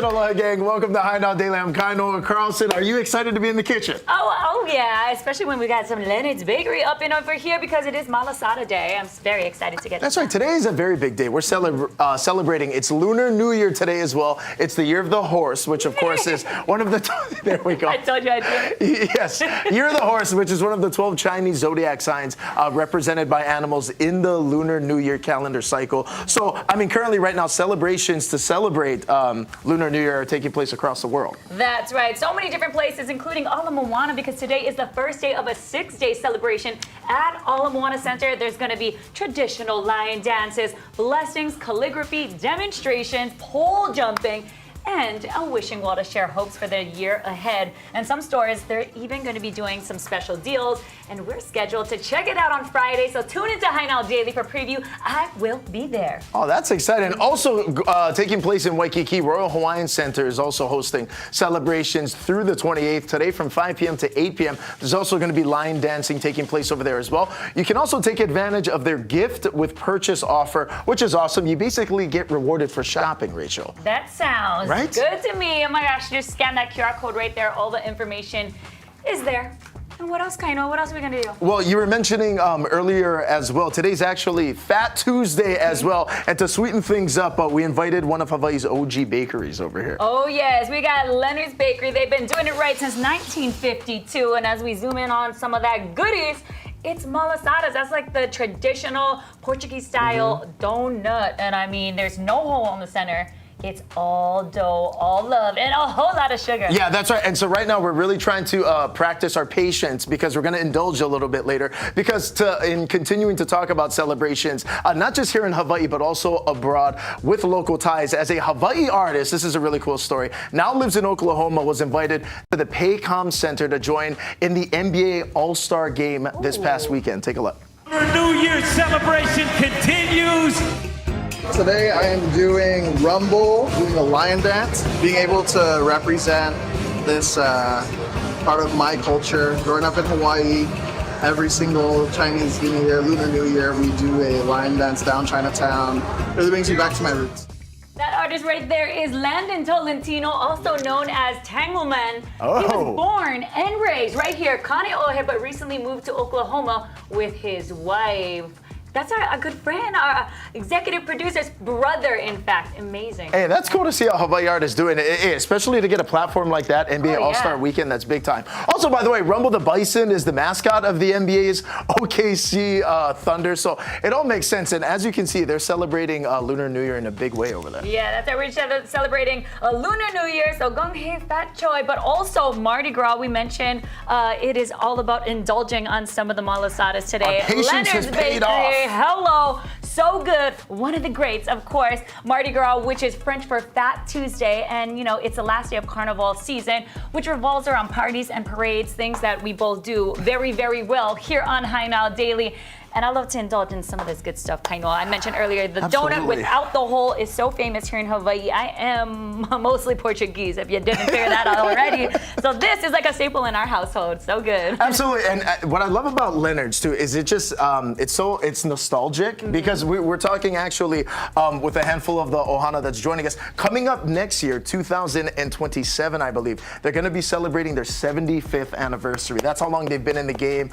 aloha gang. Welcome to High Now Daily. I'm Kai Noah Carlson. Are you excited to be in the kitchen? Oh yeah, especially when we got some Leonard's Bakery up and over here because it is Malasada Day. I'm very excited to get That's right. Today is a very big day. We're celebrating. It's Lunar New Year today as well. It's the year of the horse, which of course is one of the... There we go. I told you I'd do it. Yes. Year of the horse, which is one of the 12 Chinese zodiac signs represented by animals in the Lunar New Year calendar cycle. So, I mean, currently right now, celebrations to celebrate Lunar New Year are taking place across the world. That's right. So many different places, including Ala Moana, because today is the first day of a 6-day celebration at Ala Moana Center. There's going to be traditional lion dances, blessings, calligraphy, demonstrations, pole jumping, and a wishing wall to share hopes for the year ahead. And some stores, they're even going to be doing some special deals, and we're scheduled to check it out on Friday. So tune into High Now Daily for preview. I will be there. Oh, that's exciting. Also taking place in Waikiki, Royal Hawaiian Center is also hosting celebrations through the 28th. Today from 5 p.m. to 8 p.m. There's also going to be lion dancing taking place over there as well. You can also take advantage of their gift with purchase offer, which is awesome. You basically get rewarded for shopping, Rachel. That sounds right? Good to me. Oh my gosh, just scan that QR code right there. All the information is there. And what else, Kaino? What else are we gonna do? Well, you were mentioning earlier as well. Today's actually Fat Tuesday as well. And to sweeten things up, we invited one of Hawaii's OG bakeries over here. Oh yes, we got Leonard's Bakery. They've been doing it right since 1952. And as we zoom in on some of that goodies, it's malasadas. That's like the traditional Portuguese style donut. And I mean, there's no hole in the center. It's all dough, all love, and a whole lot of sugar. Yeah, that's right. And so right now we're really trying to practice our patience because we're going to indulge a little bit later. Because in continuing to talk about celebrations, not just here in Hawaii, but also abroad with local ties. As a Hawaii artist, this is a really cool story, now lives in Oklahoma, was invited to the Paycom Center to join in the NBA All-Star Game this past weekend. Take a look. Lunar New Year celebration continues. Today I am doing Rumble, doing a lion dance, being able to represent this part of my culture. Growing up in Hawaii, every single Chinese New Year, Lunar New Year, we do a lion dance down Chinatown. It really brings me back to my roots. That artist right there is Landon Tolentino, also known as Tangleman. Oh. He was born and raised right here, Kaneohe, but recently moved to Oklahoma with his wife. That's our good friend, our executive producer's brother, in fact. Amazing. Hey, that's cool to see a Hawaii artist doing it, especially to get a platform like that, NBA All-Star Weekend, that's big time. Also, by the way, Rumble the Bison is the mascot of the NBA's OKC Thunder, so it all makes sense. And as you can see, they're celebrating Lunar New Year in a big way over there. Yeah, that's right. We're celebrating Lunar New Year, so gong hei fat choi, but also Mardi Gras. We mentioned it is all about indulging on some of the malasadas today. Our patience has paid off. Hello, so good. One of the greats, of course, Mardi Gras, which is French for Fat Tuesday. And, you know, it's the last day of carnival season, which revolves around parties and parades, things that we both do very, very well here on High Now Daily. And I love to indulge in some of this good stuff, Kaino. I mentioned earlier, the donut without the hole is so famous here in Hawaii. I am mostly Portuguese, if you didn't figure that out already. So this is like a staple in our household. So good. Absolutely. And what I love about Leonard's, too, is it just, it's nostalgic. Because we're talking actually with a handful of the Ohana that's joining us. Coming up next year, 2027, I believe, they're going to be celebrating their 75th anniversary. That's how long they've been in the game.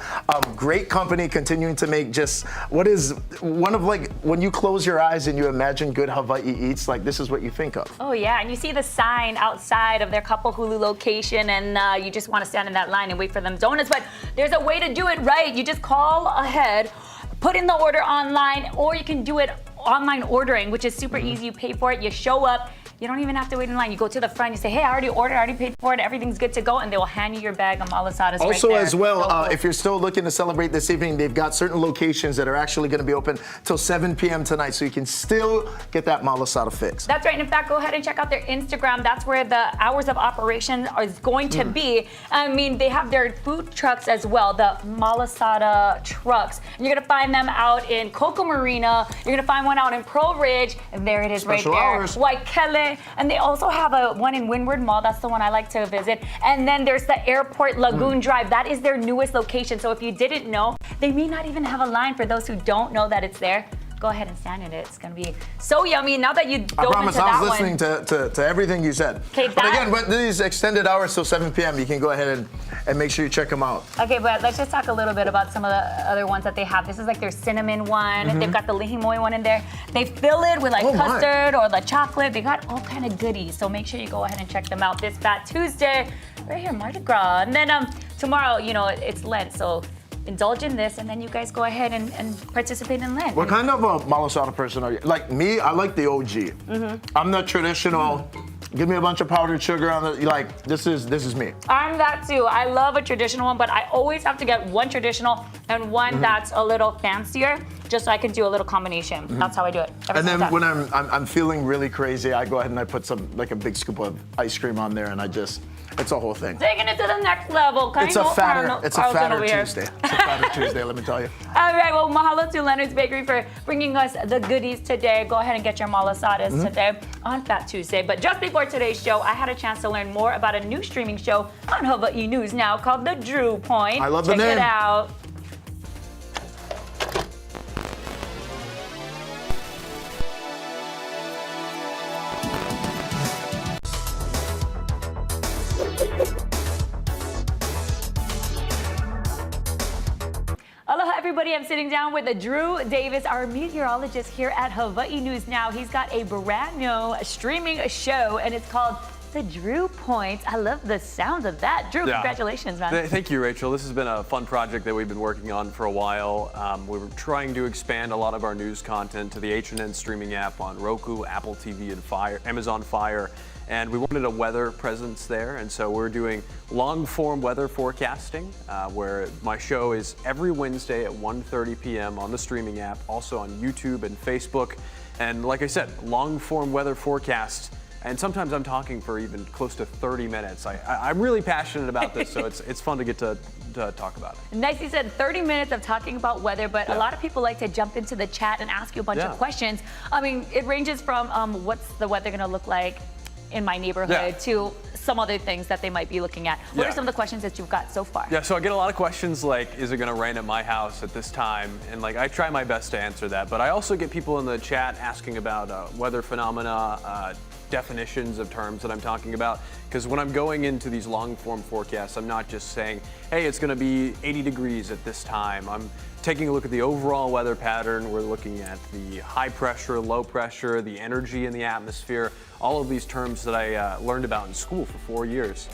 Great company, continuing to make just what is one of, like, when you close your eyes and you imagine good Hawaii eats, like this is what you think of. Oh yeah, and you see the sign outside of their Kapahulu location, and you just want to stand in that line and wait for them donuts. But there's a way to do it right. You just call ahead, put in the order online, or you can do it online ordering, which is super easy. You pay for it, you show up. You don't even have to wait in line. You go to the front, you say, hey, I already ordered, I already paid for it, everything's good to go, and they will hand you your bag of malasadas right there. Also, as well, if you're still looking to celebrate this evening, they've got certain locations that are actually going to be open till 7 p.m. tonight, so you can still get that malasada fix. That's right. In fact, go ahead and check out their Instagram. That's where the hours of operation is going to be. I mean, they have their food trucks as well, the malasada trucks. You're going to find them out in Coco Marina. You're going to find one out in Pearl Ridge, and there it is Special right there. hours. Waikele. And they also have one in Windward Mall. That's the one I like to visit. And then there's the Airport Lagoon Drive. That is their newest location. So if you didn't know, they may not even have a line for those who don't know that it's there. go ahead and stand in it. It's gonna be so yummy. Now that you I dove promise into I that was one. listening to everything you said. Okay, but that- again, with these extended hours till 7 p.m., you can go ahead and make sure you check them out. Okay, but let's just talk a little bit about some of the other ones that they have. This is like their cinnamon one. They've got the lihimoy one in there. They fill it with like Oh, my. custard or the chocolate. They got all kind of goodies. So make sure you go ahead and check them out this Fat Tuesday, right here, Mardi Gras. And then tomorrow, you know, it's Lent, so indulge in this, and then you guys go ahead and participate in Lent. What kind of a malasada person are you? Like me, I like the OG. I'm the traditional. Give me a bunch of powdered sugar on the, like, this is me. I'm that too. I love a traditional one, but I always have to get one traditional and one that's a little fancier, just so I can do a little combination. That's how I do it. every And then single when time. I'm feeling really crazy, I go ahead and I put some, like a big scoop of ice cream on there, and it's a whole thing. Taking it to the next level. It's a fatter Carlton over here. Tuesday. It's a fatter Tuesday, let me tell you. All right, well, mahalo to Leonard's Bakery for bringing us the goodies today. Go ahead and get your malasadas today on Fat Tuesday. But just before today's show, I had a chance to learn more about a new streaming show on Hawaii News Now called The Drew Point. I love the Check name. it out. Aloha, everybody. I'm sitting down with Drew Davis, our meteorologist here at Hawaii News Now. He's got a brand new streaming show, and it's called The Drew Point. I love the sound of that. Drew, Yeah. congratulations, man. Thank you, Rachel. This has been a fun project that we've been working on for a while. We were trying to expand a lot of our news content to the H&N streaming app on Roku, Apple TV, and Amazon Fire. And we wanted a weather presence there, and so we're doing long-form weather forecasting, where my show is every Wednesday at 1:30 p.m. on the streaming app, also on YouTube and Facebook. And like I said, long-form weather forecast. And sometimes I'm talking for even close to 30 minutes. I'm really passionate about this, so it's fun to get to talk about it. Nice, you said 30 minutes of talking about weather, but a Yeah. lot of people like to jump into the chat and ask you a bunch Yeah. of questions. I mean, it ranges from what's the weather gonna look like in my neighborhood Yeah. to some other things that they might be looking at. What are Yeah. some of the questions that you've got so far? Yeah, so I get a lot of questions like, is it gonna rain at my house at this time? And like, I try my best to answer that, but I also get people in the chat asking about weather phenomena, definitions of terms that I'm talking about. Because when I'm going into these long form forecasts, I'm not just saying, hey, it's gonna be 80 degrees at this time. I'm taking a look at the overall weather pattern. We're looking at the high pressure, low pressure, the energy in the atmosphere, all of these terms that I learned about in school for 4 years.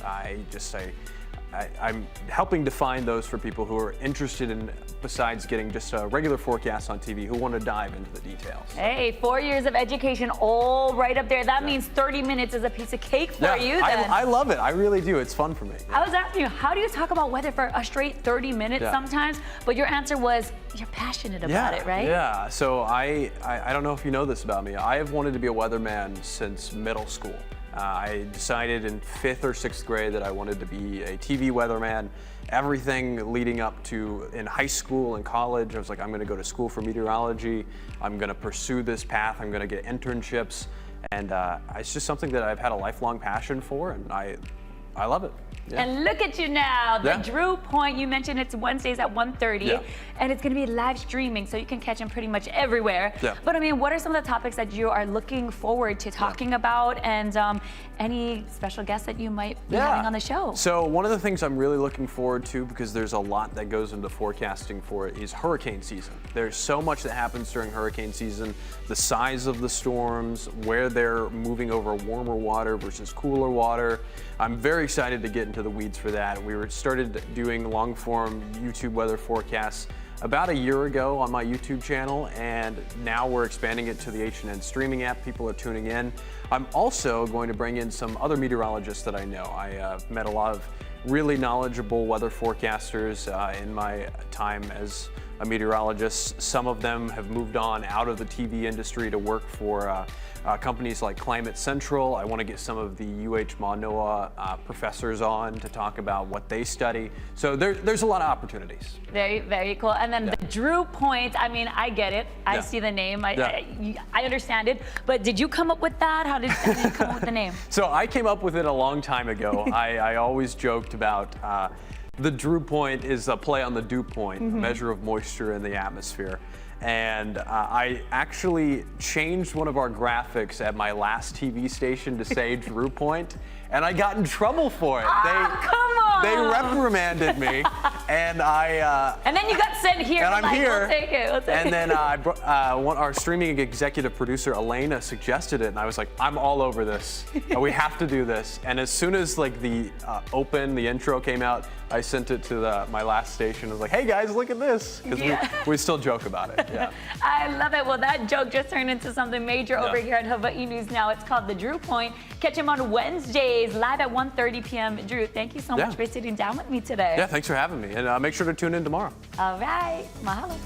I'm helping define those for people who are interested in, besides getting just a regular forecast on TV, who want to dive into the details. Hey, 4 years of education all right up there. That means 30 minutes is a piece of cake for you then. I love it. I really do. It's fun for me. I was asking you, how do you talk about weather for a straight 30 minutes Yeah. sometimes? But your answer was, you're passionate about it, right? Yeah. So I don't know if you know this about me. I have wanted to be a weatherman since middle school. I decided in 5th or 6th grade that I wanted to be a TV weatherman. Everything leading up to in high school and college, I was like, I'm going to go to school for meteorology. I'm going to pursue this path. I'm going to get internships. And it's just something that I've had a lifelong passion for, and I love it. Yeah. And look at you now, the Yeah. Drew Point. You mentioned it's Wednesdays at 1:30, Yeah. and it's going to be live streaming, so you can catch them pretty much everywhere. Yeah. But I mean, what are some of the topics that you are looking forward to talking about, and any special guests that you might be having on the show? So one of the things I'm really looking forward to, because there's a lot that goes into forecasting for it, is hurricane season. There's so much that happens during hurricane season, the size of the storms, where they're moving over warmer water versus cooler water. I'm very excited to get into the weeds for that. We started doing long form YouTube weather forecasts about a year ago on my YouTube channel, and now we're expanding it to the H&N streaming app. People are tuning in. I'm also going to bring in some other meteorologists that I know. I met a lot of really knowledgeable weather forecasters in my time as a meteorologist. Some of them have moved on out of the TV industry to work for companies like Climate Central. I want to get some of the UH Manoa professors on to talk about what they study. So there's a lot of opportunities. Very, very cool. And then the Drew Point, I mean, I get it. I Yeah. see the name. I Yeah. understand it. But did you come up with that? How did you come up with the name? So I came up with it a long time ago. I always joked about the Drew Point is a play on the dew point, a measure of moisture in the atmosphere. And I actually changed one of our graphics at my last TV station to say Drew Point, and I got in trouble for it. Come on! They reprimanded me, and I. And then you got sent here. And I'm like, here. We'll take it. We'll take And it. then our streaming executive producer Elena suggested it, and I was like, I'm all over this. We have to do this. And as soon as like the intro came out, I sent it to my last station. I was like, hey guys, look at this, because we still joke about it. Yeah. I love it. Well, that joke just turned into something major over Yeah. here at Hawaii News Now. It's called The Drew Point. Catch him on Wednesdays, live at 1:30 p.m. Drew, thank you so much for sitting down with me today. Yeah, thanks for having me. And make sure to tune in tomorrow. All right. Mahalo.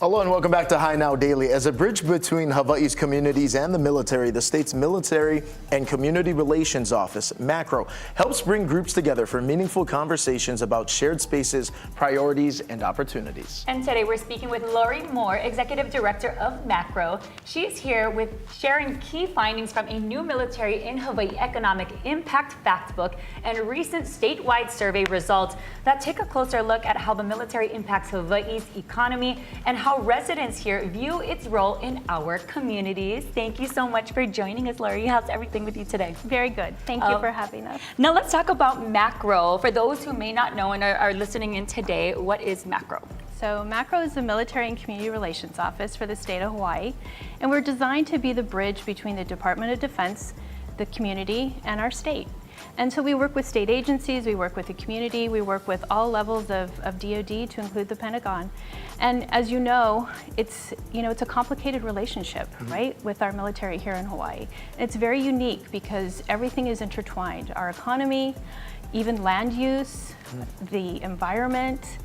Hello and welcome back to High Now Daily. As a bridge between Hawaii's communities and the military, the state's Military and Community Relations Office, MACRO, helps bring groups together for meaningful conversations about shared spaces, priorities, and opportunities. And today we're speaking with Lori Moore, Executive Director of MACRO. She is here with sharing key findings from a new Military in Hawaii Economic Impact Factbook and recent statewide survey results that take a closer look at how the military impacts Hawaii's economy and how residents here view its role in our communities. Thank you so much for joining us, Lori. How's everything with you today? Very good. Thank you for having us. Now let's talk about MACRO. For those who may not know and are listening in today, what is MACRO? So MACRO is the Military and Community Relations Office for the state of Hawaii, and we're designed to be the bridge between the Department of Defense, the community, and our state. And so we work with state agencies, we work with the community, we work with all levels of DoD to include the Pentagon. And as you know, it's a complicated relationship, right, with our military here in Hawaii. And it's very unique because everything is intertwined. Our economy, even land use, the environment,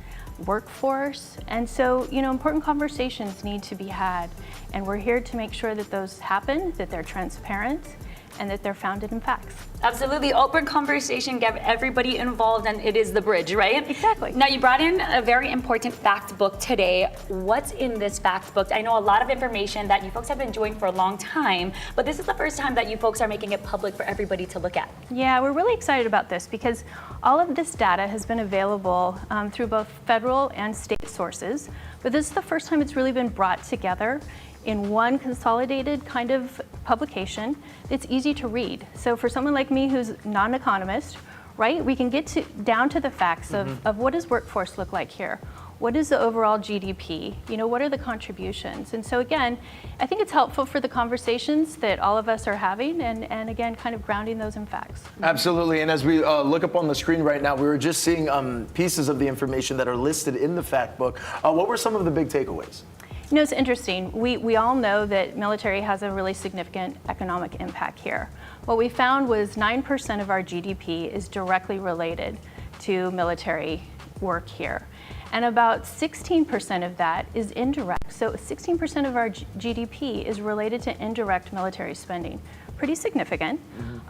workforce. And so, important conversations need to be had. And we're here to make sure that those happen, that they're transparent, and that they're founded in facts. Absolutely. Open conversation, get everybody involved, and it is the bridge, right? Exactly. Now, you brought in a very important fact book today. What's in this fact book? I know a lot of information that you folks have been doing for a long time, but this is the first time that you folks are making it public for everybody to look at. Yeah, we're really excited about this because all of this data has been available through both federal and state sources, but this is the first time it's really been brought together in one consolidated kind of publication. It's easy to read. So for someone like me who's not an economist, right, we can get down to the facts of what does workforce look like here? what is the overall GDP? What are the contributions? And so again, I think it's helpful for the conversations that all of us are having, and again, kind of grounding those in facts. Absolutely, and as we look up on the screen right now, we were just seeing pieces of the information that are listed in the fact book. What were some of the big takeaways? It's interesting. We all know that military has a really significant economic impact here. What we found was 9% of our GDP is directly related to military work here. And about 16% of that is indirect. So 16% of our GDP is related to indirect military spending. Pretty significant.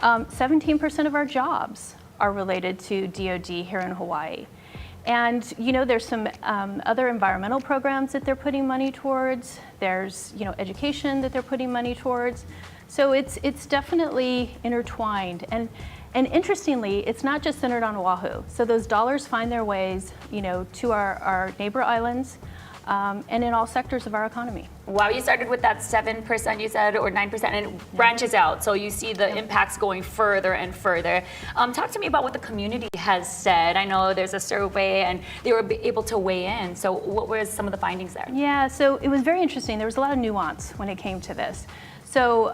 17% of our jobs are related to DoD here in Hawaii. And there's some other environmental programs that they're putting money towards. There's education that they're putting money towards. So it's definitely intertwined. And interestingly, it's not just centered on Oahu. So those dollars find their ways to our neighbor islands and in all sectors of our economy. Wow, you started with that 7% you said, or 9%, and it branches out. So you see the impacts going further and further. Talk to me about what the community has said. I know there's a survey and they were able to weigh in. So what were some of the findings there? Yeah, so it was very interesting. There was a lot of nuance when it came to this. So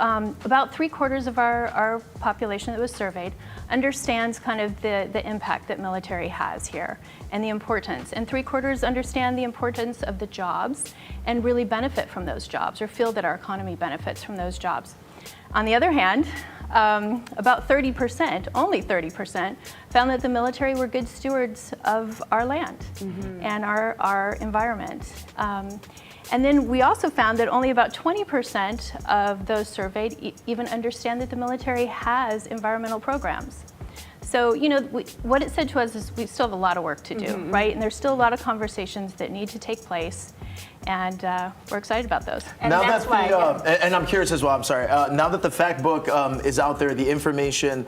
about 3/4 of our population that was surveyed understands kind of the impact that military has here and the importance. And 3/4 understand the importance of the jobs and really benefit from those jobs or feel that our economy benefits from those jobs. On the other hand, about 30%, only 30%, found that the military were good stewards of our land and our environment. And then we also found that only about 20% of those surveyed even understand that the military has environmental programs. So, what it said to us is we still have a lot of work to do, right? And there's still a lot of conversations that need to take place. And we're excited about those. And now that's that the, why, and I'm curious as well, I'm sorry. Now that the fact book is out there, the information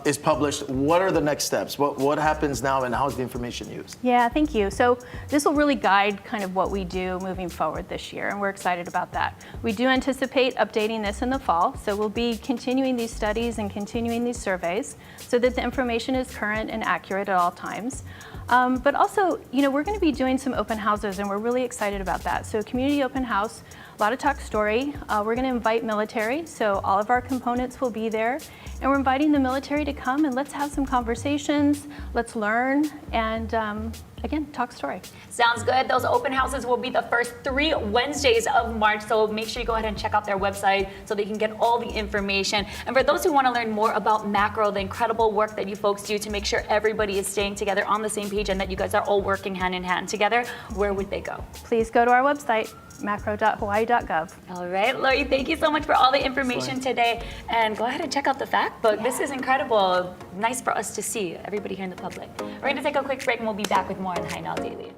is published, what are the next steps? What happens now and how is the information used? Yeah, thank you. So this will really guide kind of what we do moving forward this year, and we're excited about that. We do anticipate updating this in the fall, so we'll be continuing these studies and continuing these surveys so that the information is current and accurate at all times. But also, we're going to be doing some open houses, and we're really excited about that. So community open house, a lot of talk story. We're going to invite military, so all of our components will be there. And we're inviting the military to come and let's have some conversations, let's learn, and again, talk story. sounds good. Those open houses will be the first 3 Wednesdays of March, so make sure you go ahead and check out their website so they can get all the information. And for those who want to learn more about Macro, the incredible work that you folks do to make sure everybody is staying together on the same page and that you guys are all working hand in hand together, where would they go? Please go to our website, macro.hawaii.gov. All right, Lori, thank you so much for all the information today. And go ahead and check out the fact book. This is incredible. Nice for us to see, everybody here in the public. We're going to take a quick break and we'll be back with more on High Now Daily.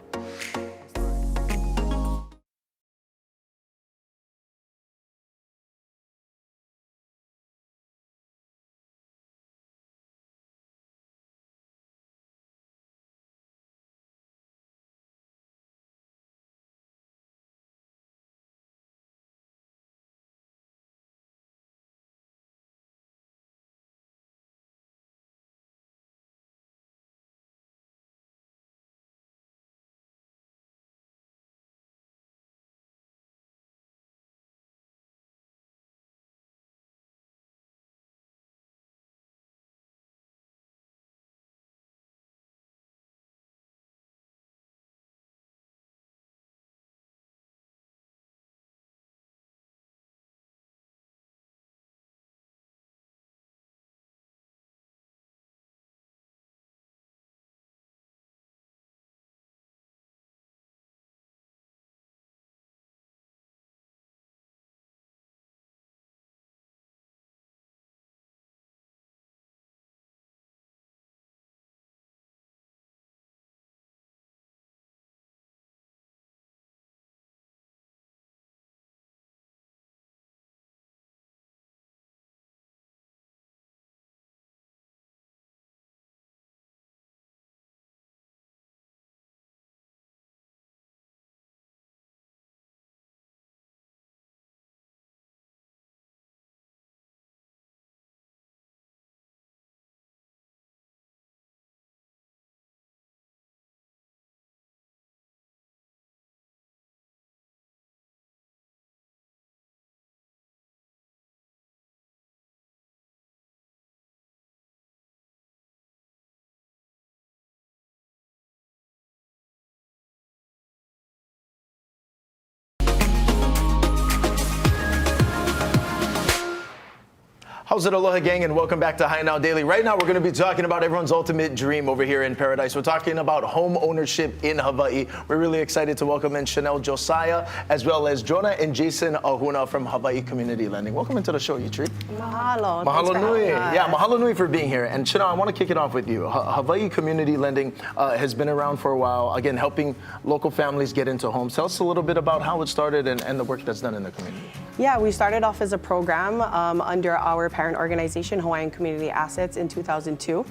How's it, Aloha gang, and welcome back to High Now Daily. Right now, we're going to be talking about everyone's ultimate dream over here in paradise. We're talking about home ownership in Hawaii. We're really excited to welcome in Chanel Josiah, as well as Jonah and Jason Ahuna from Hawaii Community Lending. Welcome into the show, you treat. Mahalo. Mahalo nui. Yeah, mahalo nui for being here. And Chanel, I want to kick it off with you. Hawaii Community Lending has been around for a while, again, helping local families get into homes. Tell us a little bit about how it started and the work that's done in the community. Yeah, we started off as a program under our parent organization, Hawaiian Community Assets, in 2002.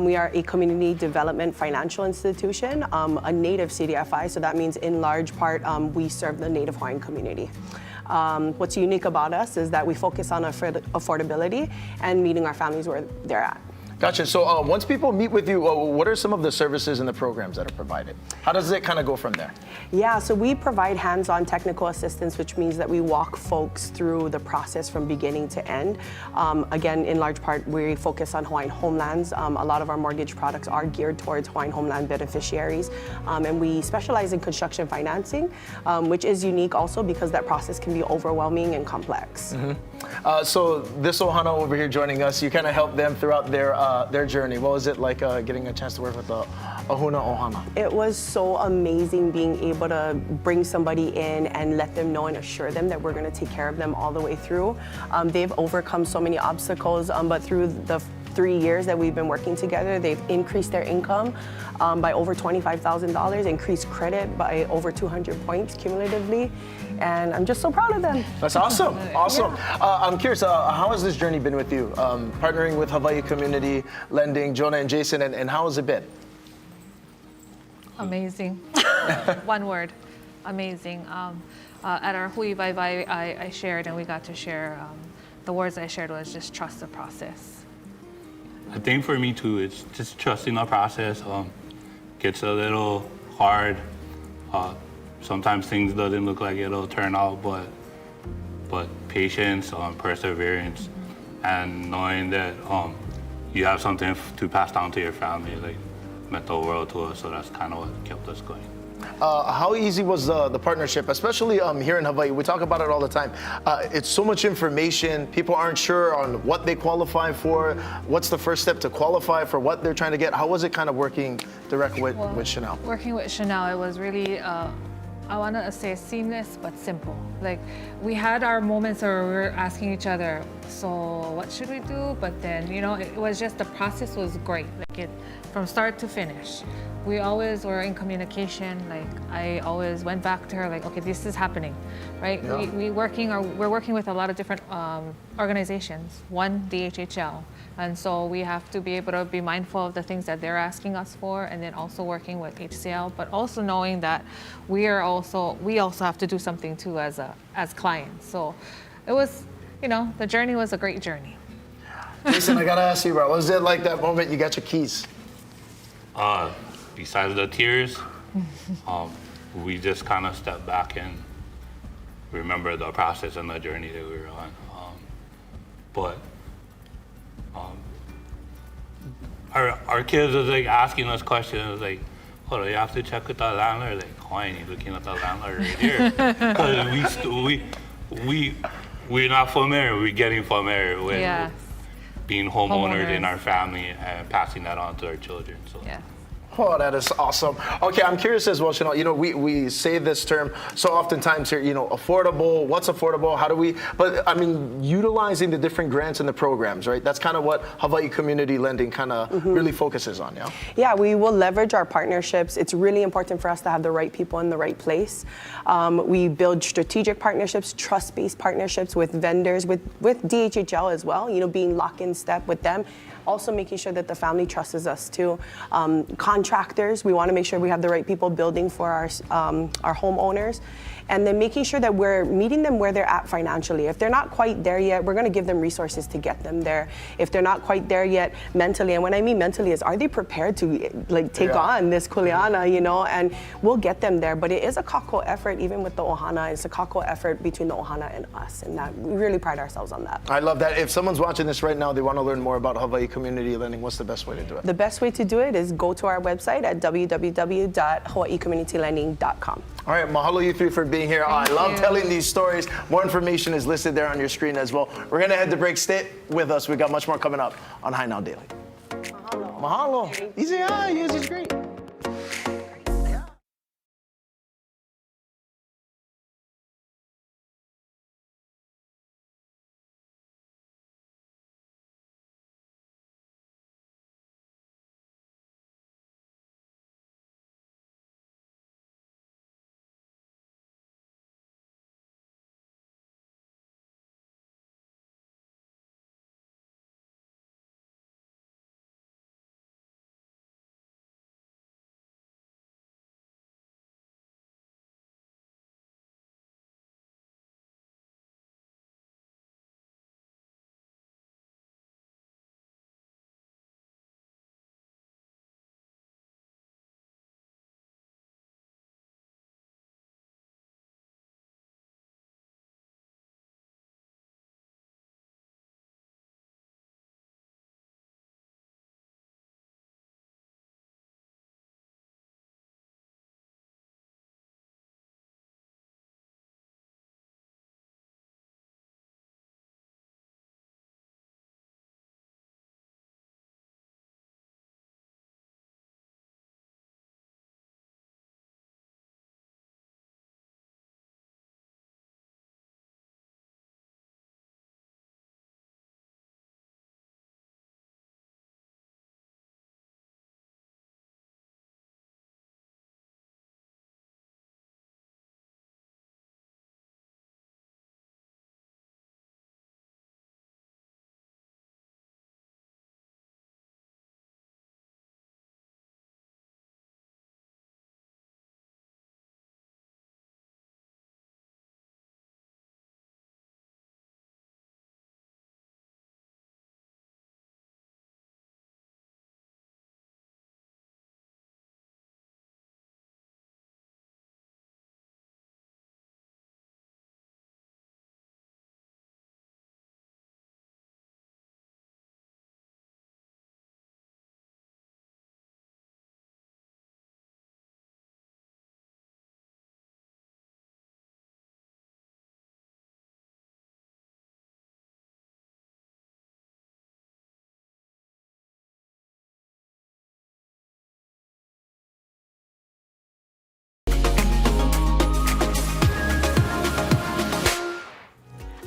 We are a community development financial institution, a native CDFI, so that means in large part we serve the native Hawaiian community. What's unique about us is that we focus on affordability and meeting our families where they're at. Gotcha. So once people meet with you, what are some of the services and the programs that are provided? How does it kind of go from there? Yeah, so we provide hands-on technical assistance, which means that we walk folks through the process from beginning to end. Again, in large part, we focus on Hawaiian homelands. A lot of our mortgage products are geared towards Hawaiian homeland beneficiaries. And we specialize in construction financing, which is unique also because that process can be overwhelming and complex. Mm-hmm. So this Ohana over here joining us, you kind of help them throughout their journey. What was it like getting a chance to work with the Ahuna Ohana? It was so amazing being able to bring somebody in and let them know and assure them that we're going to take care of them all the way through. They've overcome so many obstacles, but through the 3 years that we've been working together, they've increased their income by over $25,000, increased credit by over 200 points cumulatively, and I'm just so proud of them. That's awesome. Awesome. Yeah. I'm curious, how has this journey been with you? Partnering with Hawaii Community Lending, Jonah and Jason, and how has it been? Amazing. One word, amazing. At our Hui Vai Vai, I shared, and we got to share, the words I shared was just trust the process. I think for me too, it's just trusting the process. Gets a little hard. Sometimes things doesn't look like it'll turn out, but patience, perseverance, and knowing that you have something to pass down to your family, like, meant the world to us. So that's kind of what kept us going. How easy was the partnership, especially here in Hawaii? We talk about it all the time. It's so much information. People aren't sure on what they qualify for. What's the first step to qualify for what they're trying to get? How was it kind of working direct with Chanel? Working with Chanel, it was really, I want to say seamless but simple. Like, we had our moments where we were asking each other, so what should we do? But then, you know, it was just, the process was great. Like, from start to finish. We always were in communication. Like, I always went back to her, like, okay, this is happening, right? Yeah. We're working with a lot of different organizations. One, DHHL. And so we have to be able to be mindful of the things that they're asking us for, and then also working with HCL, but also knowing that we also have to do something too as clients. So it was, you know, the journey was a great journey. Listen, I gotta ask you, bro, was it like that moment you got your keys? Besides the tears, we just kind of stepped back and remember the process and the journey that we were on. Our kids was like asking us questions like, "Oh, do you have to check with the landlord?" Like, why ain't you looking at the landlord right here? Because we're not familiar. We're getting familiar with being homeowners in our family and passing that on to our children. So. Yeah. Oh, that is awesome. Okay, I'm curious as well, Chanel. You know, we say this term so oftentimes here, you know, affordable, what's affordable, how do we, but I mean, utilizing the different grants and the programs, right? That's kind of what Hawaii Community Lending kind of really focuses on, yeah? Yeah, we will leverage our partnerships. It's really important for us to have the right people in the right place. We build strategic partnerships, trust-based partnerships with vendors, with DHHL as well, you know, being lock in step with them. Also making sure that the family trusts us too. Contractors, we want to make sure we have the right people building for our homeowners. And then making sure that we're meeting them where they're at financially. If they're not quite there yet, we're going to give them resources to get them there. If they're not quite there yet mentally, and when I mean mentally is, are they prepared to like take on this kuleana, you know? And we'll get them there. But it is a kako effort, even with the ohana. It's a kako effort between the ohana and us, and that we really pride ourselves on that. I love that. If someone's watching this right now, they want to learn more about Hawaii community lending, what's the best way to do it? The best way to do it is go to our website at www.hawaiicommunitylending.com. All right, mahalo you three for being here. I love telling these stories. More information is listed there on your screen as well. We're gonna head to break. Stay with us. We got much more coming up on High Now Daily. Mahalo. Easy eye, yours is great.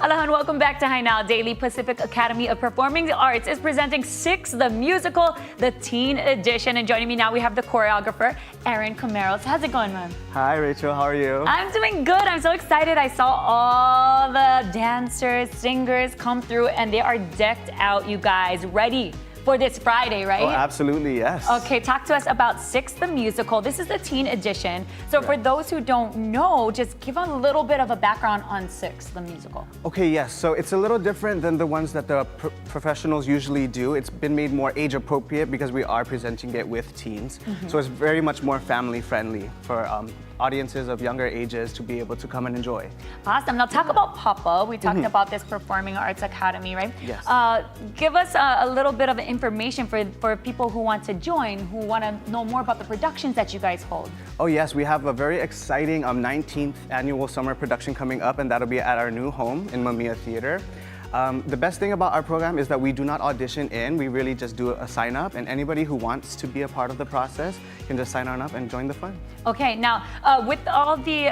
Aloha and welcome back to High Now Daily. Pacific Academy of Performing Arts is presenting Six, the musical, the teen edition. And joining me now, we have the choreographer, Erin Comeros. How's it going, man? Hi, Rachel. How are you? I'm doing good. I'm so excited. I saw all the dancers, singers come through, and they are decked out, you guys, ready for this Friday, right? Oh, absolutely, yes. Okay, talk to us about Six, the musical. This is the teen edition. So for those who don't know, just give a little bit of a background on Six, the musical. Okay, yes. So it's a little different than the ones that the professionals usually do. It's been made more age appropriate because we are presenting it with teens. So it's very much more family friendly for audiences of younger ages to be able to come and enjoy. Awesome. Now talk about Papa. We talked about this Performing Arts Academy, right? Yes. Give us a little bit of information for people who want to join, who want to know more about the productions that you guys hold. Oh yes, we have a very exciting 19th annual summer production coming up, and that'll be at our new home in Mamiya Theater. The best thing about our program is that we do not audition in, we really just do a sign up, and anybody who wants to be a part of the process can just sign on up and join the fun. Okay, now with all the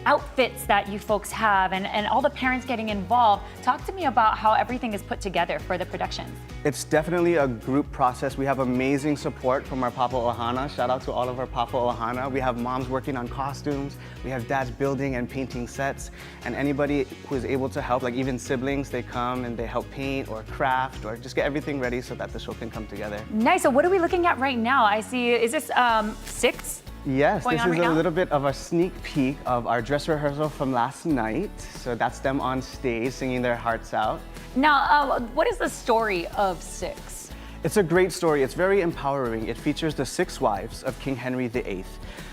outfits that you folks have and all the parents getting involved, talk to me about how everything is put together for the production. It's definitely a group process. We have amazing support from our Papa Ohana. Shout out to all of our Papa Ohana. We have moms working on costumes. We have dads building and painting sets. And anybody who is able to help, like even siblings, they come and they help paint or craft or just get everything ready so that the show can come together. Nice. So what are we looking at right now? I see, is this Six? Yes, this is right a now? little bit of a sneak peek of our dress rehearsal from last night. So that's them on stage singing their hearts out. Now, what is the story of Six? It's a great story. It's very empowering. It features the 6 wives of King Henry VIII.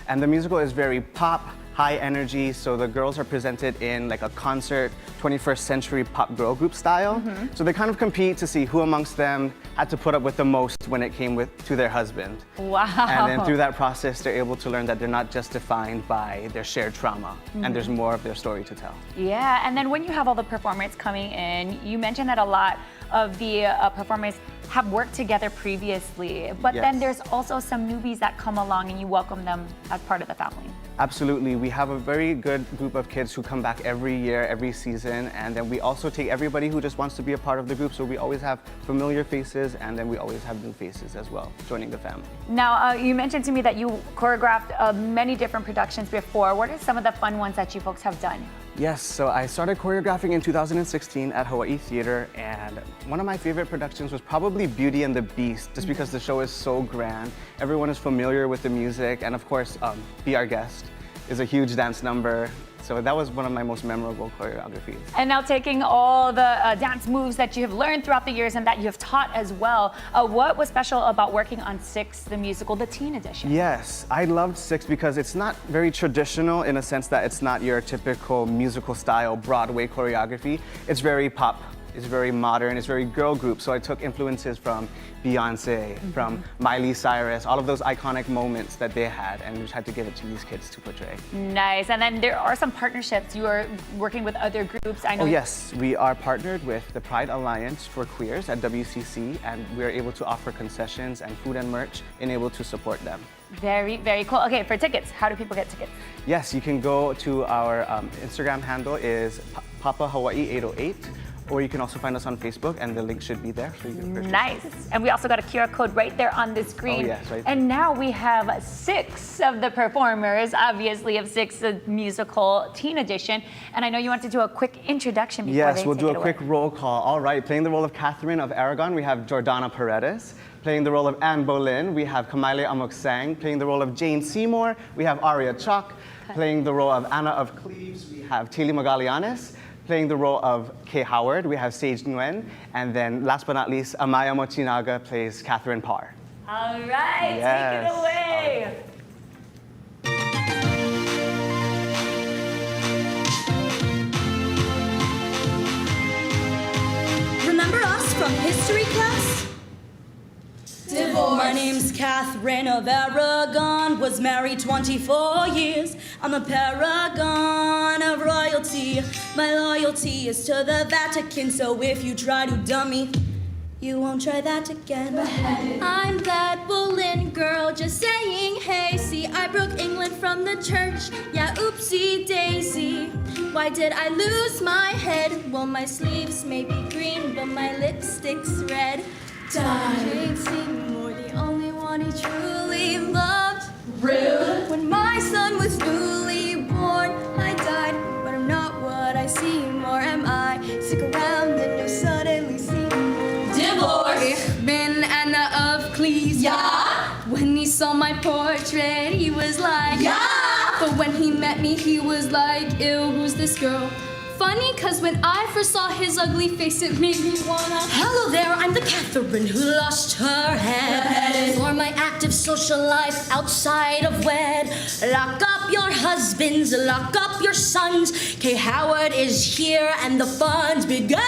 And the musical is very pop, high energy, so the girls are presented in like a concert, 21st century pop girl group style. So they kind of compete to see who amongst them had to put up with the most when it came to their husband. Wow. And then through that process, they're able to learn that they're not just defined by their shared trauma, and there's more of their story to tell. Yeah, and then when you have all the performers coming in, you mentioned that a lot of the performers have worked together previously, but then Yes. there's also some newbies that come along and you welcome them as part of the family. Absolutely. We have a very good group of kids who come back every year, every season, and then we also take everybody who just wants to be a part of the group. So we always have familiar faces, and then we always have new faces as well, joining the family. Now, you mentioned to me that you choreographed many different productions before. What are some of the fun ones that you folks have done? Yes, so I started choreographing in 2016 at Hawaii Theater, and one of my favorite productions was probably Beauty and the Beast, just because the show is so grand. Everyone is familiar with the music, and of course, Be Our Guest is a huge dance number. So that was one of my most memorable choreographies. And now taking all the dance moves that you have learned throughout the years and that you have taught as well, what was special about working on 6, the musical, the teen edition? Yes, I loved 6 because it's not very traditional in a sense that it's not your typical musical style Broadway choreography. It's very pop, it's very modern, it's very girl group. So I took influences from Beyonce, from Miley Cyrus, all of those iconic moments that they had, and just had to give it to these kids to portray. Nice. And then there are some partnerships. You are working with other groups. I know. Oh yes, we are partnered with the Pride Alliance for Queers at WCC, and we are able to offer concessions and food and merch and able to support them. Very, very cool. Okay, for tickets, how do people get tickets? Yes, you can go to our Instagram handle is Papa Hawaii 808. Or you can also find us on Facebook, and the link should be there so you can purchase. Nice. And we also got a QR code right there on the screen. Oh, yes, right there. And now we have 6 of the performers, obviously, of 6 musical teen edition. And I know you want to do a quick introduction before Yes, they we'll take do it a away. quick roll call. All right, playing the role of Catherine of Aragon, we have Jordana Paredes. Playing the role of Anne Boleyn, we have Kamaile Amoksang. Playing the role of Jane Seymour, we have Aria Chok. Playing the role of Anna of Cleves, we have Tili Magalianes. Playing the role of Kay Howard, we have Sage Nguyen. And then last but not least, Amaya Mochinaga plays Catherine Parr. All right, Yes. take it away. Remember us from history class? Divorce. My name's Catherine of Aragon, was married 24 years. I'm a paragon of royalty. My loyalty is to the Vatican, so if you try to dump me, you won't try that again. I'm that Boleyn girl, just saying, hey, see, I broke England from the church, yeah, oopsie daisy. Why did I lose my head? Well, my sleeves may be green, but my lipstick's red. Jane Seymour, the only one he truly loved. Rude. When my son was newly born, I died, but I'm not what I seem, or am I? Stick around and you'll suddenly see more. Divorce. Ich bin Anna of Cleves. Yeah. When he saw my portrait, he was like, yeah. But when he met me, he was like, ew, who's this girl? Funny, cause when I first saw his ugly face, it made me wanna. Hello there, I'm the Catherine who lost her head. For my active social life outside of wed. Lock up your husbands, lock up your sons. Kay Howard is here and the fun's begun.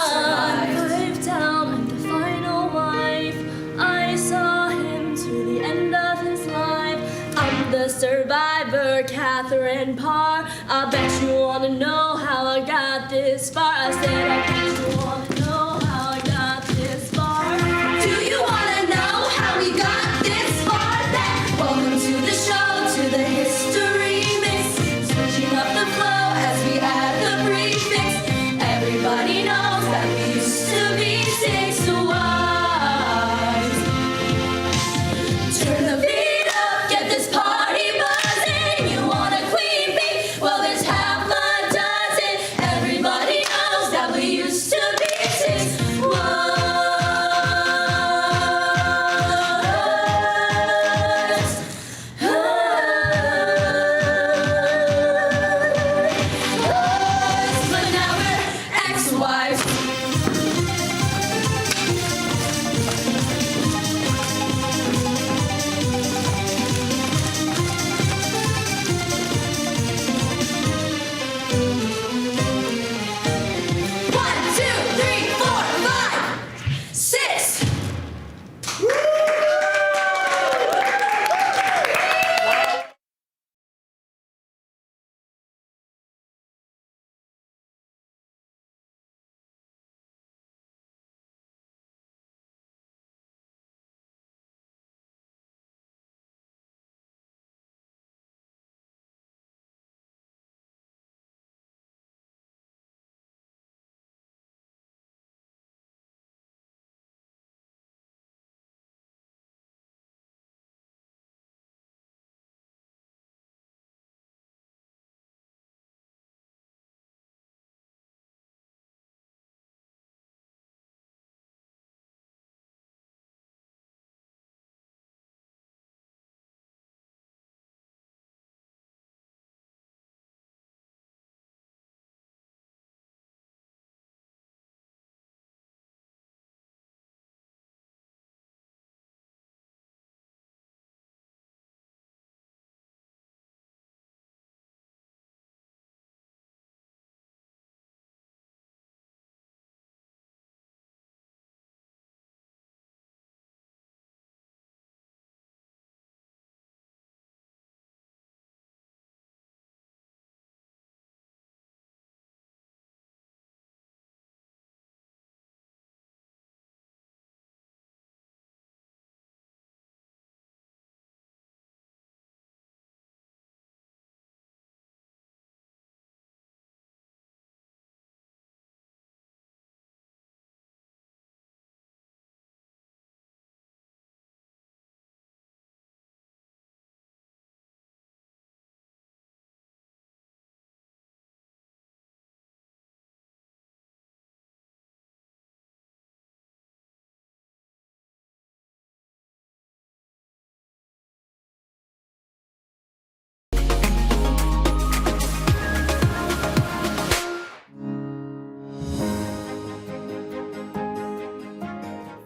Survive down, I'm the final wife. I saw him to the end of his life. I'm the survivor, Catherine Parr. I bet you wanna know how I got this far. I said, I bet you wanna know how I got this far. Do you wanna know how we got this far? Then welcome to the show, to the history mix. Switching up the flow as we add the prefix. Everybody knows that we used to be 6 wives. Turn the beat up, get this party buzzing. You want a queen bee? Well, there's half a dozen. Everybody knows that we used to be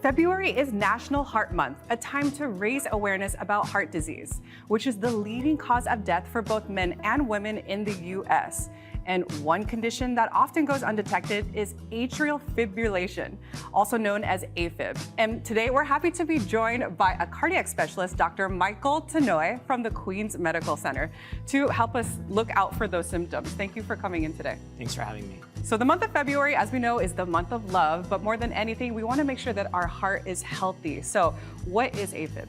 February is National Heart Month, a time to raise awareness about heart disease, which is the leading cause of death for both men and women in the US. And one condition that often goes undetected is atrial fibrillation, also known as AFib. And today we're happy to be joined by a cardiac specialist, Dr. Michael Tanoy from the Queens Medical Center, to help us look out for those symptoms. Thank you for coming in today. Thanks for having me. So the month of February, as we know, is the month of love, but more than anything, we want to make sure that our heart is healthy. So what is AFib?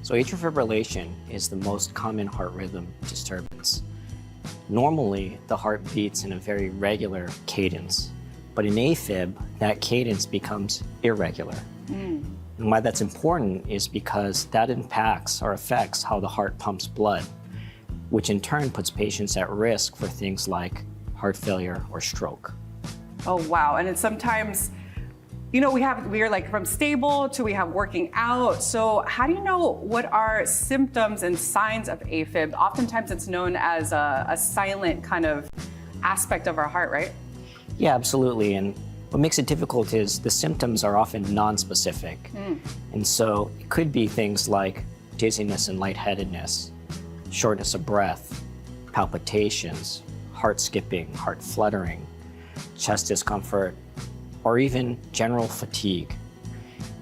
So atrial fibrillation is the most common heart rhythm disturbance. Normally, the heart beats in a very regular cadence, but in AFib, that cadence becomes irregular. And why that's important is because that impacts or affects how the heart pumps blood, which in turn puts patients at risk for things like heart failure or stroke. Oh, wow. And it's sometimes, you know, we are like from stable to we have working out. So how do you know what are symptoms and signs of AFib? Oftentimes it's known as a silent kind of aspect of our heart, right? Yeah, absolutely. And what makes it difficult is the symptoms are often non-specific. And so it could be things like dizziness and lightheadedness, shortness of breath, palpitations, heart skipping, heart fluttering, chest discomfort, or even general fatigue.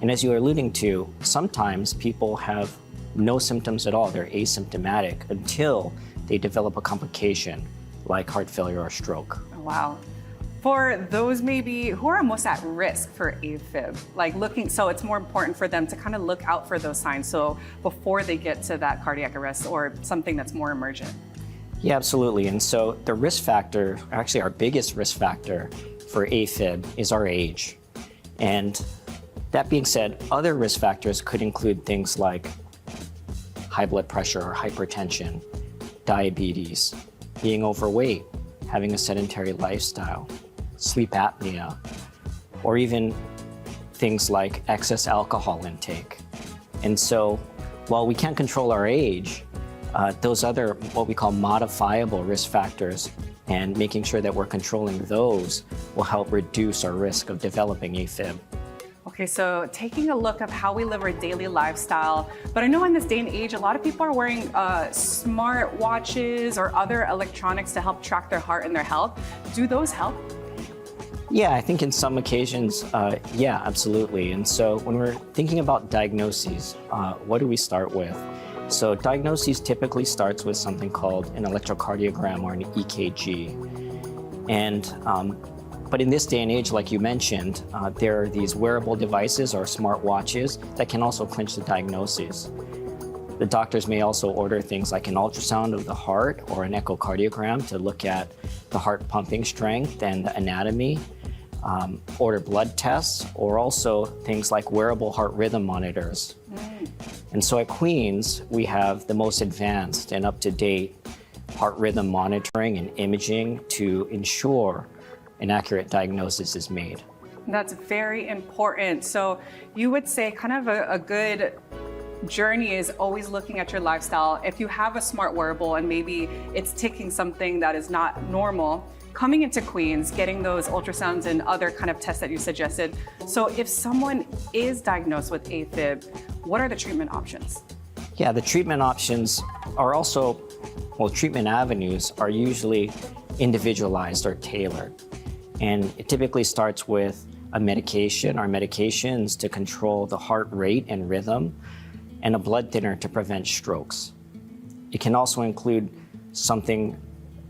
And as you were alluding to, sometimes people have no symptoms at all. They're asymptomatic until they develop a complication like heart failure or stroke. Oh, wow. For those maybe who are most at risk for AFib, so it's more important for them to kind of look out for those signs so before they get to that cardiac arrest or something that's more emergent. Yeah, absolutely. And so the risk factor, actually our biggest risk factor for AFib is our age. And that being said, other risk factors could include things like high blood pressure or hypertension, diabetes, being overweight, having a sedentary lifestyle, sleep apnea, or even things like excess alcohol intake. And so while we can't control our age, those other, what we call modifiable risk factors, and making sure that we're controlling those will help reduce our risk of developing AFib. Okay, so taking a look at how we live our daily lifestyle, but I know in this day and age, a lot of people are wearing smart watches or other electronics to help track their heart and their health. Do those help? Yeah, I think in some occasions, yeah, absolutely. And so when we're thinking about diagnoses, what do we start with? So diagnosis typically starts with something called an electrocardiogram or an EKG. But in this day and age, like you mentioned, there are these wearable devices or smartwatches that can also clinch the diagnosis. The doctors may also order things like an ultrasound of the heart or an echocardiogram to look at the heart pumping strength and the anatomy, order blood tests, or also things like wearable heart rhythm monitors. And so at Queens, we have the most advanced and up-to-date heart rhythm monitoring and imaging to ensure an accurate diagnosis is made. That's very important. So you would say kind of a good journey is always looking at your lifestyle. If you have a smart wearable and maybe it's ticking something that is not normal, coming into Queens, getting those ultrasounds and other kind of tests that you suggested. So if someone is diagnosed with AFib, what are the treatment options? Yeah, the treatment options are also, well, treatment avenues are usually individualized or tailored. And it typically starts with a medication or medications to control the heart rate and rhythm, and a blood thinner to prevent strokes. It can also include something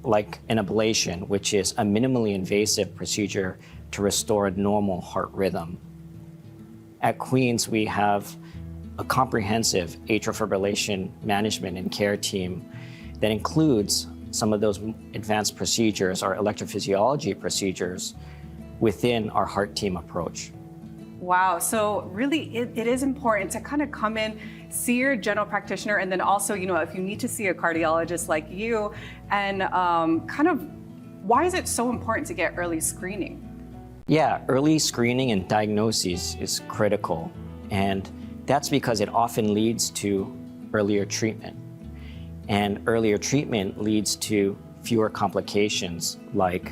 like an ablation, which is a minimally invasive procedure to restore a normal heart rhythm. At Queens, we have a comprehensive atrial fibrillation management and care team that includes some of those advanced procedures or electrophysiology procedures within our heart team approach. Wow, so really it is important to kind of come in, see your general practitioner, and then also, you know, if you need to see a cardiologist like you, and kind of why is it so important to get early screening? Yeah, early screening and diagnosis is critical, and that's because it often leads to earlier treatment. And earlier treatment leads to fewer complications like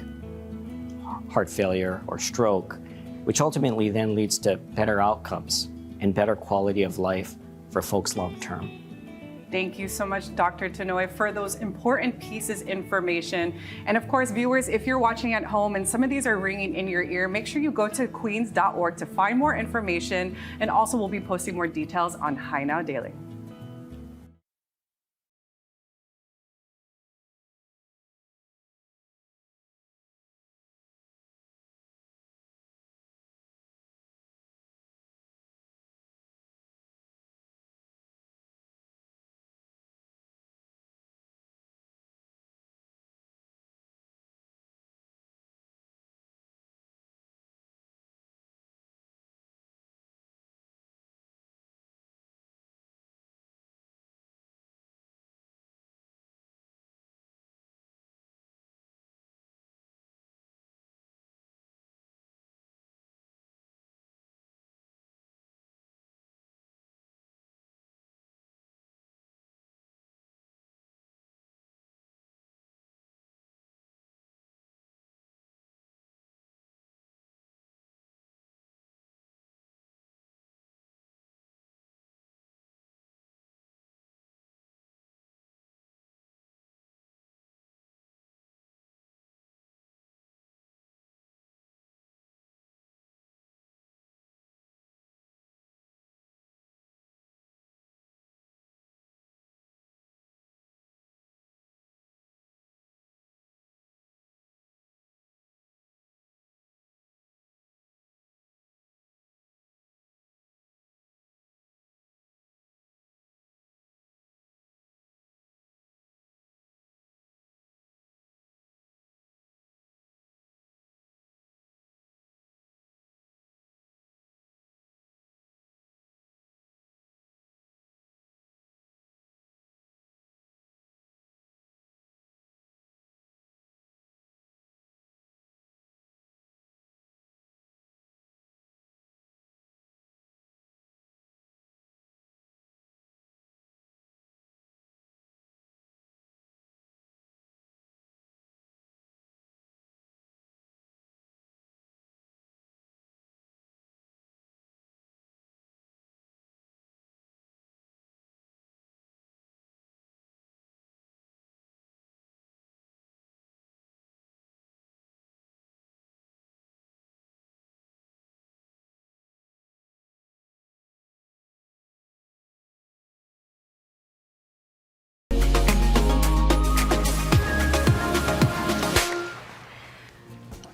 heart failure or stroke, which ultimately then leads to better outcomes and better quality of life for folks long term. Thank you so much, Dr. Tanoe, for those important pieces of information. And of course, viewers, if you're watching at home and some of these are ringing in your ear, make sure you go to queens.org to find more information. And also, we'll be posting more details on Hi Now Daily.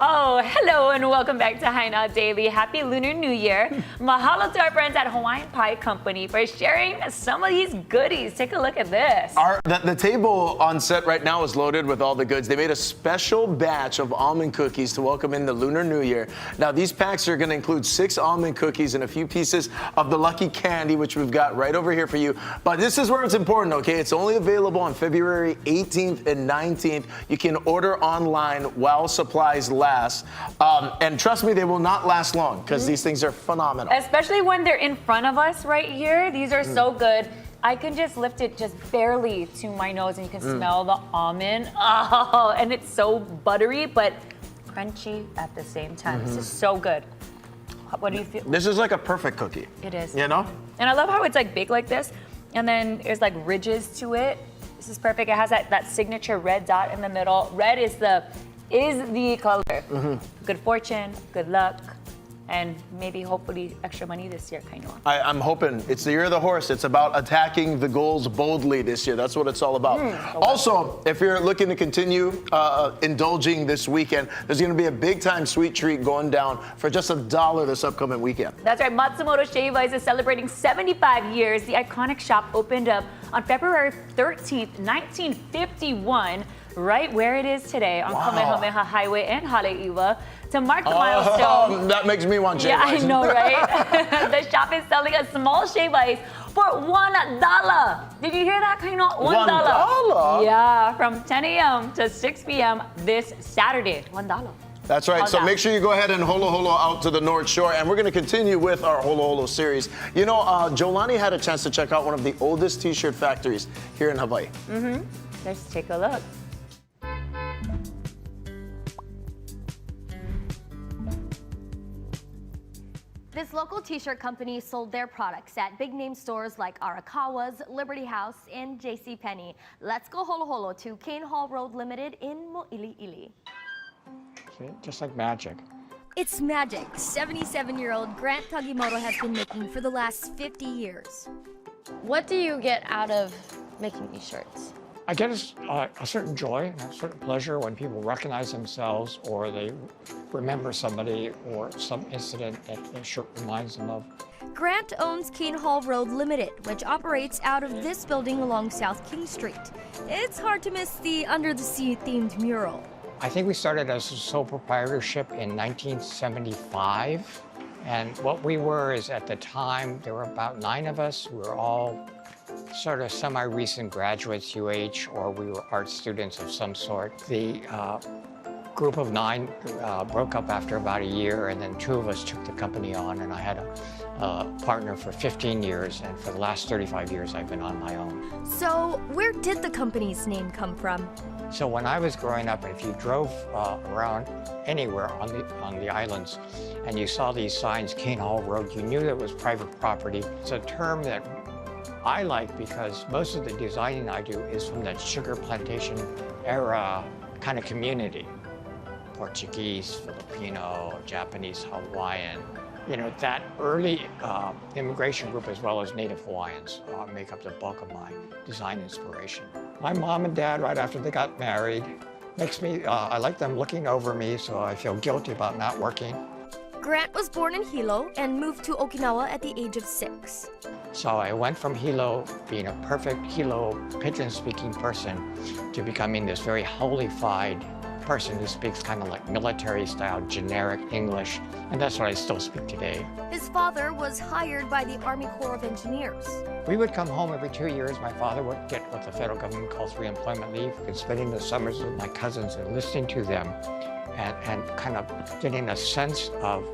Oh, hello and welcome back to Hi Now Daily. Happy Lunar New Year. Mahalo to our friends at Hawaiian Pie Company for sharing some of these goodies. Take a look at this. The table on set right now is loaded with all the goods. They made a special batch of almond cookies to welcome in the Lunar New Year. Now, these packs are going to include 6 almond cookies and a few pieces of the lucky candy, which we've got right over here for you. But this is where it's important, okay? It's only available on February 18th and 19th. You can order online while supplies last. And trust me, they will not last long because these things are phenomenal. Especially when they're in front of us right here. These are so good. I can just lift it just barely to my nose and you can smell the almond. Oh, and it's so buttery but crunchy at the same time. This is so good. What do you feel? This is like a perfect cookie. It is. You know? And I love how it's like baked like this and then there's like ridges to it. This is perfect. It has that signature red dot in the middle. Red is the color. Good fortune, good luck, and maybe hopefully extra money this year, kind of. I'm hoping. It's the year of the horse. It's about attacking the goals boldly this year. That's what it's all about. Also, if you're looking to continue indulging this weekend, there's going to be a big time sweet treat going down for just $1 this upcoming weekend. That's right. Matsumoto Shave Ice is celebrating 75 years. The iconic shop opened up on February 13th, 1951. Right where it is today on Kamehameha Highway in Haleiwa to mark the milestone. That makes me want shave ice. I know, right? The shop is selling a small shave ice for $1. Did you hear that, Kaino? $1. Yeah, from 10 a.m. to 6 p.m. this Saturday. $1. That's right. So make sure you go ahead and holo holo out to the North Shore. And we're going to continue with our holo holo series. You know, Jolani had a chance to check out one of the oldest t-shirt factories here in Hawaii. Let's take a look. This local t-shirt company sold their products at big-name stores like Arakawa's, Liberty House, and JCPenney. Let's go holo holo to Kane Hall Road Limited in Mo'iliili. Just like magic. It's magic 77-year-old Grant Tagimoto has been making for the last 50 years. What do you get out of making these shirts? I get a certain joy and a certain pleasure when people recognize themselves or they remember somebody or some incident that the shirt reminds them of. Grant owns Kane Hall Road Limited, which operates out of this building along South King Street. It's hard to miss the Under the Sea themed mural. I think we started as a sole proprietorship in 1975. And what we were is at the time, there were about 9 of us. We were all sort of semi-recent graduates, UH, or we were art students of some sort. The group of 9 broke up after about a year, and then 2 of us took the company on, and I had a partner for 15 years, and for the last 35 years, I've been on my own. So where did the company's name come from? So when I was growing up, if you drove around anywhere on the islands, and you saw these signs, Kane Hall Road, you knew that it was private property. It's a term that I like because most of the designing I do is from that sugar plantation era kind of community. Portuguese, Filipino, Japanese, Hawaiian. You know, that early immigration group as well as Native Hawaiians make up the bulk of my design inspiration. My mom and dad, right after they got married, makes me, I like them looking over me, so I feel guilty about not working. Grant was born in Hilo and moved to Okinawa at the age of 6. So I went from Hilo, being a perfect Hilo pidgin-speaking person, to becoming this very holified person who speaks kind of like military-style, generic English, and that's what I still speak today. His father was hired by the Army Corps of Engineers. We would come home every 2 years. My father would get what the federal government calls reemployment leave, and spending the summers with my cousins and listening to them and kind of getting a sense of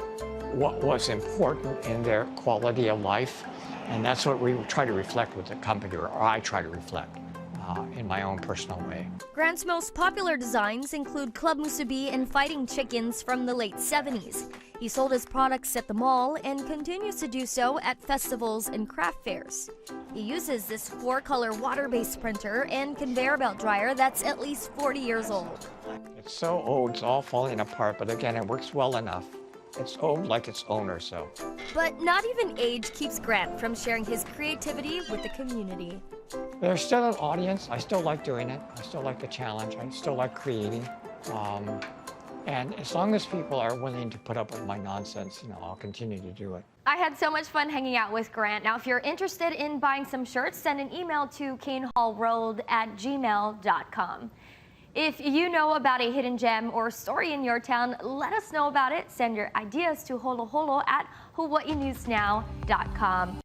what was important in their quality of life. And that's what we try to reflect with the company, or I try to reflect in my own personal way. Grant's most popular designs include Club Musubi and Fighting Chickens from the late 70s. He sold his products at the mall and continues to do so at festivals and craft fairs. He uses this 4-color water-based printer and conveyor belt dryer that's at least 40 years old. It's so old, it's all falling apart, but again, it works well enough. It's old like its owner, so. But not even age keeps Grant from sharing his creativity with the community. There's still an audience. I still like doing it. I still like the challenge. I still like creating. And as long as people are willing to put up with my nonsense, you know, I'll continue to do it. I had so much fun hanging out with Grant. Now, if you're interested in buying some shirts, send an email to kanehallroad@gmail.com. If you know about a hidden gem or story in your town, let us know about it. Send your ideas to holoholo@hawaiinewsnow.com.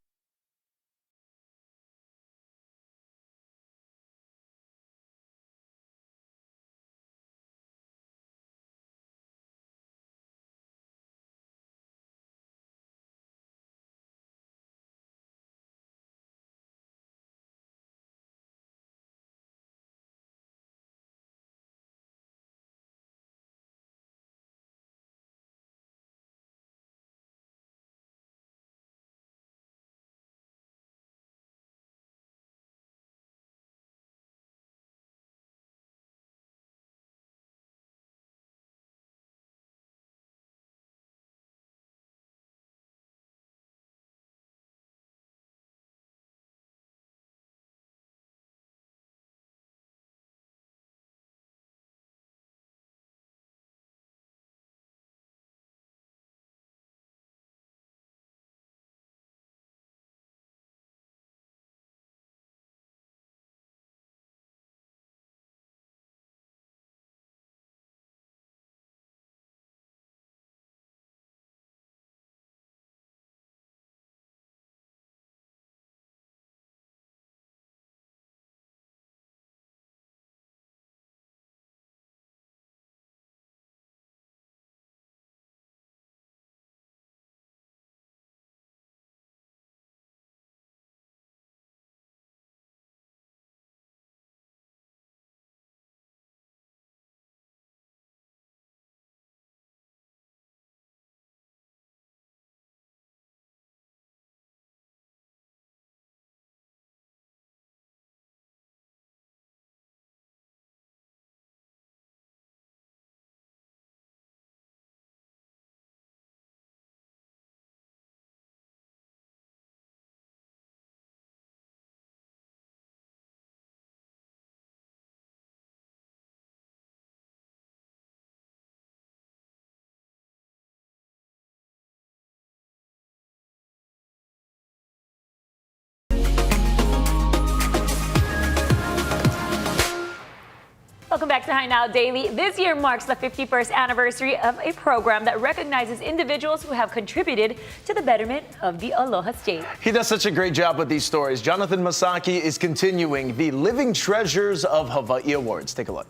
back to High Now Daily. This year marks the 51st anniversary of a program that recognizes individuals who have contributed to the betterment of the Aloha State. He does such a great job with these stories. Jonathan Masaki is continuing the Living Treasures of Hawaii Awards. Take a look.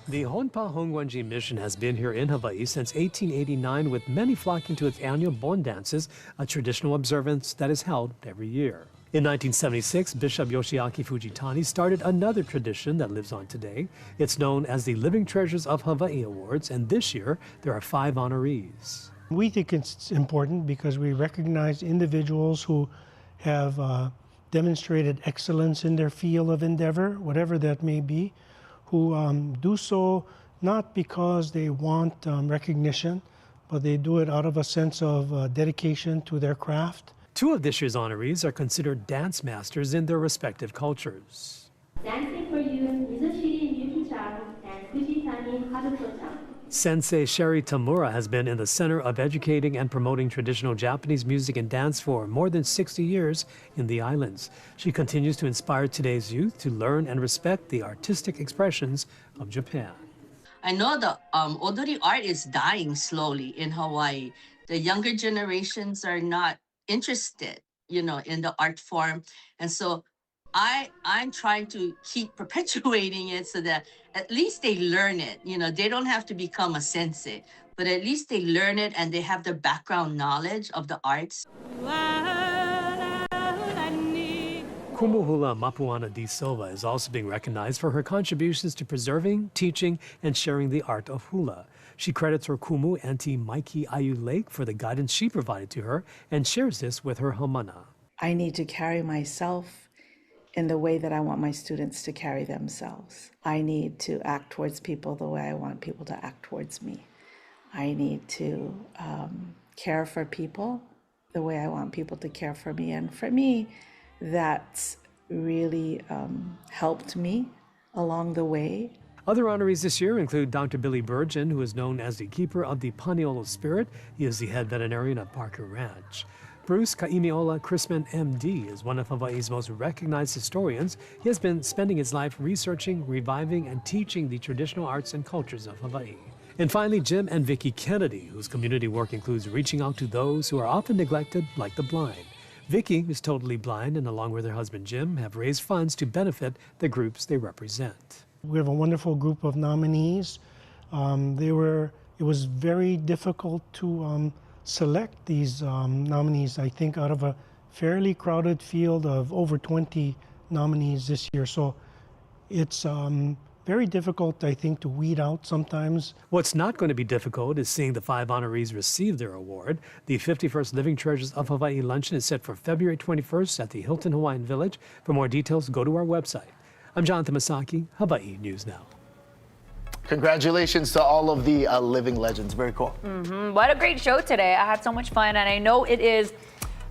The Honpa Hongwanji mission has been here in Hawaii since 1889, with many flocking to its annual Bon dances, a traditional observance that is held every year. In 1976, Bishop Yoshiaki Fujitani started another tradition that lives on today. It's known as the Living Treasures of Hawaii Awards, and this year there are 5 honorees. We think it's important because we recognize individuals who have demonstrated excellence in their field of endeavor, whatever that may be, who do so not because they want recognition, but they do it out of a sense of dedication to their craft. 2 of this year's honorees are considered dance masters in their respective cultures. Dancing for you, Mizoshiri Yuki-chan and Fujitani Haruto-chan. Sensei Sherry Tamura has been in the center of educating and promoting traditional Japanese music and dance for more than 60 years in the islands. She continues to inspire today's youth to learn and respect the artistic expressions of Japan. I know the odori art is dying slowly in Hawaii. The younger generations are not interested, in the art form. And so I'm trying to keep perpetuating it so that at least they learn it. They don't have to become a sensei, but at least they learn it and they have the background knowledge of the arts. Kumuhula Mapuana Di Silva is also being recognized for her contributions to preserving, teaching, and sharing the art of hula. She credits her kumu auntie Maiki Ayu Lake for the guidance she provided to her and shares this with her hamana. I need to carry myself in the way that I want my students to carry themselves. I need to act towards people the way I want people to act towards me. I need to care for people the way I want people to care for me. And for me, that's really helped me along the way. Other honorees this year include Dr. Billy Burgeon, who is known as the keeper of the Paniolo spirit. He is the head veterinarian at Parker Ranch. Bruce Kaimiola Chrisman, MD, is one of Hawaii's most recognized historians. He has been spending his life researching, reviving, and teaching the traditional arts and cultures of Hawaii. And finally, Jim and Vicki Kennedy, whose community work includes reaching out to those who are often neglected, like the blind. Vicki is totally blind and, along with her husband Jim, have raised funds to benefit the groups they represent. We have a wonderful group of nominees. It was very difficult to select these nominees, I think, out of a fairly crowded field of over 20 nominees this year. So it's very difficult, I think, to weed out sometimes. What's not going to be difficult is seeing the 5 honorees receive their award. The 51st Living Treasures of Hawaii luncheon is set for February 21st at the Hilton Hawaiian Village. For more details, go to our website. I'm Jonathan Masaki, Hawaii News Now. Congratulations to all of the living legends. Very cool. What a great show today. I had so much fun, and I know it is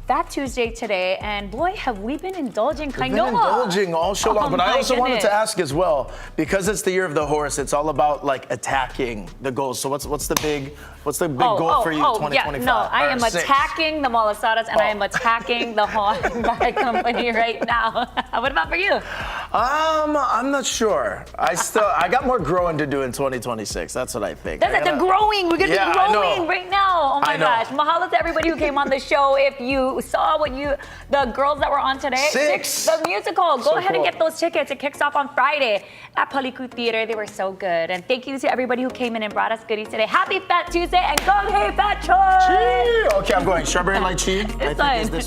Fat Tuesday today, and boy, have we been indulging We've been indulging all show long, but I also wanted to ask as well, because it's the year of the horse, it's all about like attacking the goals. So what's the big goal for you 2025? Yeah, no, I am attacking the Malasadas, and I am attacking the Hyundai company right now. What about for you? I'm not sure. I got more growing to do in 2026. That's what I think. That's the growing. We're gonna be growing right now. Oh my gosh! Mahalo to everybody who came on the show. If you saw the girls that were on today, the musical, go ahead and get those tickets. It kicks off on Friday at Paliku Theater. They were so good. And thank you to everybody who came in and brought us goodies today. Happy Fat Tuesday and go hey Fat Choy! Okay, I'm going strawberry lychee. It's fine.